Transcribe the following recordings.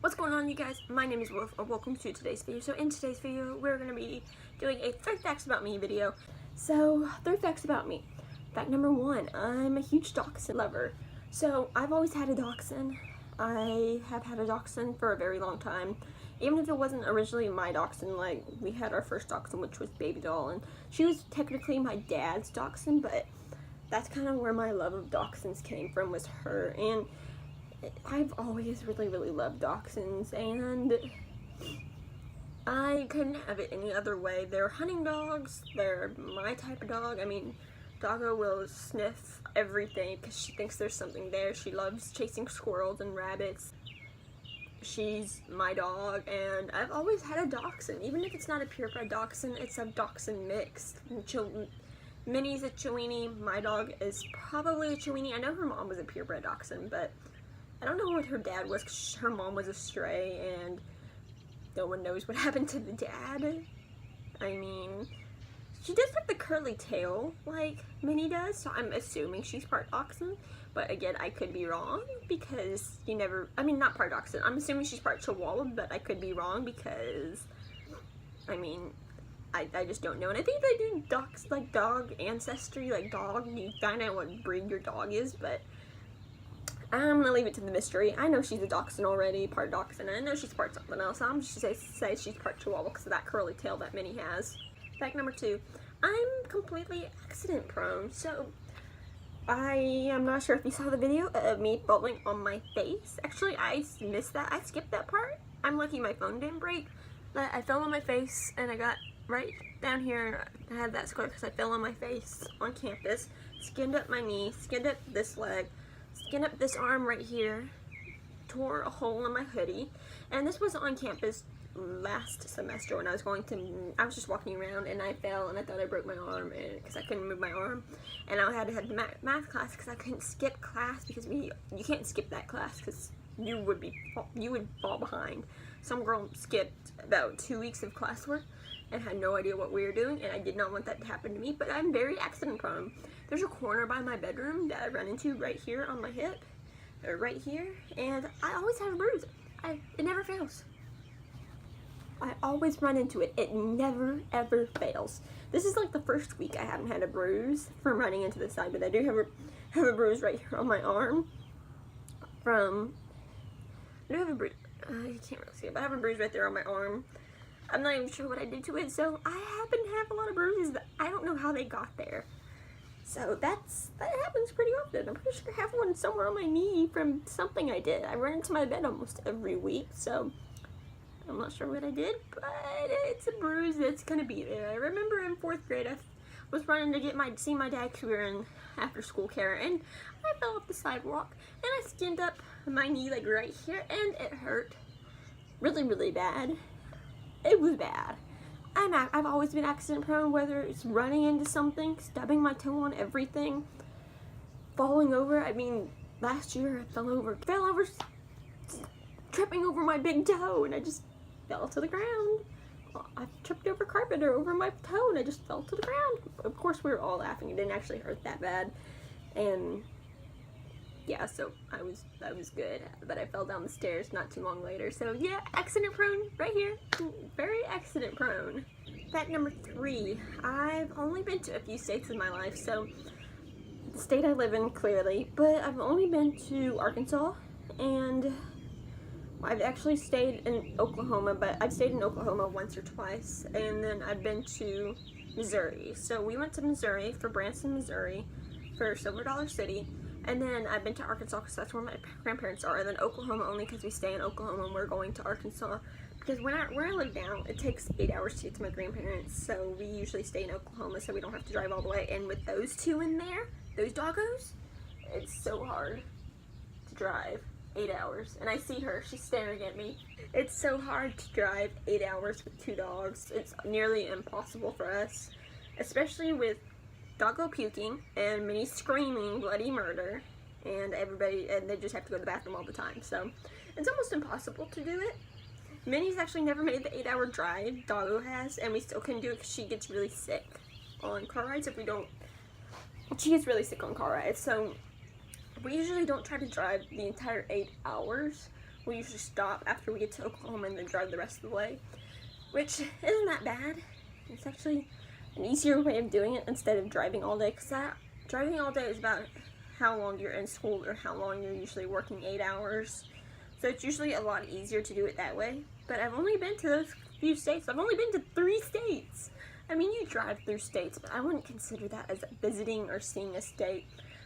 What's going on, you guys? My name is Wolf, and welcome to today's video. So in today's video, we're going to be doing a 3 facts about me video. So, 3 facts about me. Fact number 1, I'm a huge dachshund lover. So, I've always had a dachshund. I have had a dachshund for a very long time. Even if it wasn't originally my dachshund, like, we had our first dachshund, which was Baby Doll, and she was technically my dad's dachshund, but that's kind of where my love of dachshunds came from, was her. And I've always really loved dachshunds, and I couldn't have it any other way. They're hunting dogs, they're my type of dog. I mean, Doggo will sniff everything because she thinks there's something there. She loves chasing squirrels and rabbits. She's my dog, and I've always had a dachshund. Even if it's not a purebred dachshund, it's a dachshund mixed. Minnie's a Chiweenie. My dog is probably a Chiweenie. I know her mom was a purebred dachshund, but I don't know what her dad was, because her mom was a stray, and no one knows what happened to the dad. I mean, she does have the curly tail, like Minnie does, so I'm assuming she's part dachshund. But again, I could be wrong, because not part dachshund. I'm assuming she's part Chihuahua, but I could be wrong, because, I mean, I just don't know. And I think they do dog ancestry, like dog, you find out what breed your dog is, but I'm gonna leave it to the mystery. I know she's a dachshund already, part dachshund, and I know she's part something else. I'm just gonna say she's part Chihuahua because of that curly tail that Minnie has. Fact number 2, I'm completely accident prone. So, I am not sure if you saw the video of me falling on my face. Actually, I missed that. I skipped that part. I'm lucky my phone didn't break. But I fell on my face, and I got right down here. I had that scar because I fell on my face on campus. Skinned up my knee, skinned up this leg, skinned up this arm right here, tore a hole in my hoodie, and this was on campus last semester when I was just walking around, and I fell, and I thought I broke my arm, because I couldn't move my arm, and I had to have math class because I couldn't skip class, because you can't skip that class because you would fall behind. Some girl skipped about 2 weeks of classwork and had no idea what we were doing, and I did not want that to happen to me, but I'm very accident prone. There's a corner by my bedroom that I run into right here on my hip, or right here, and I always have a bruise. It never fails. I always run into it. It never ever fails. This is like the first week I haven't had a bruise from running into the side, but I do have a bruise right here on my arm I do have a bruise. You can't really see it, but I have a bruise right there on my arm. I'm not even sure what I did to it, so I happen to have a lot of bruises that I don't know how they got there. So that happens pretty often. I'm pretty sure I have one somewhere on my knee from something I did. I run into my bed almost every week, so I'm not sure what I did, but it's a bruise that's gonna be there. I remember in 4th grade, I was running to see my dad because we were in after school care, and I fell off the sidewalk, and I skinned up my knee like right here, and it hurt really bad. It was bad. I've always been accident prone, whether it's running into something, stubbing my toe on everything, falling over. I mean, last year I fell over, tripping over my big toe, and I just fell to the ground. I tripped over carpet or over my toe, and I just fell to the ground. Of course, we were all laughing. It didn't actually hurt that bad, and yeah, so I was good, but I fell down the stairs not too long later. So yeah, accident prone right here, very accident prone. Fact number 3, I've only been to a few states in my life, so the state I live in clearly, but I've only been to Arkansas, and I've actually stayed in Oklahoma, but I've stayed in Oklahoma once or twice, and then I've been to Missouri. So we went to Missouri for Branson, Missouri, for Silver Dollar City. And then I've been to Arkansas because that's where my grandparents are, and then Oklahoma only because we stay in Oklahoma and we're going to Arkansas. Because where I live now, it takes 8 hours to get to my grandparents, so we usually stay in Oklahoma so we don't have to drive all the way. And with those two in there, those doggos, it's so hard to drive 8 hours. And I see her, she's staring at me. It's so hard to drive 8 hours with 2 dogs. It's nearly impossible for us, especially with Doggo puking and Minnie screaming bloody murder, and they just have to go to the bathroom all the time. So it's almost impossible to do it. Minnie's actually never made the 8-hour drive. Doggo has, and we still couldn't do it because she gets really sick on car rides if we don't. She gets really sick on car rides, so we usually don't try to drive the entire 8 hours. we'll usually stop after we get to Oklahoma and then drive the rest of the way, which isn't that bad. It's actually an easier way of doing it instead of driving all day, because driving all day is about how long you're in school or how long you're usually working, 8 hours. So it's usually a lot easier to do it that way. But I've only been to those few states. I've only been to 3 states. I mean, you drive through states, but I wouldn't consider that as visiting or seeing a state.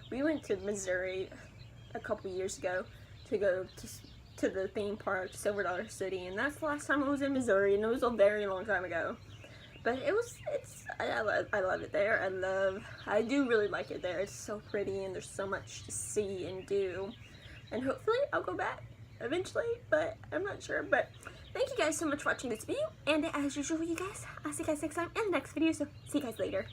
We went to Missouri a couple years ago to go to the theme park, Silver Dollar City, and that's the last time I was in Missouri, and it was a very long time ago. But I love it there. I do really like it there. It's so pretty, and there's so much to see and do. And hopefully I'll go back eventually, but I'm not sure. But thank you guys so much for watching this video, and as usual, you guys, I'll see you guys next time in the next video, so see you guys later.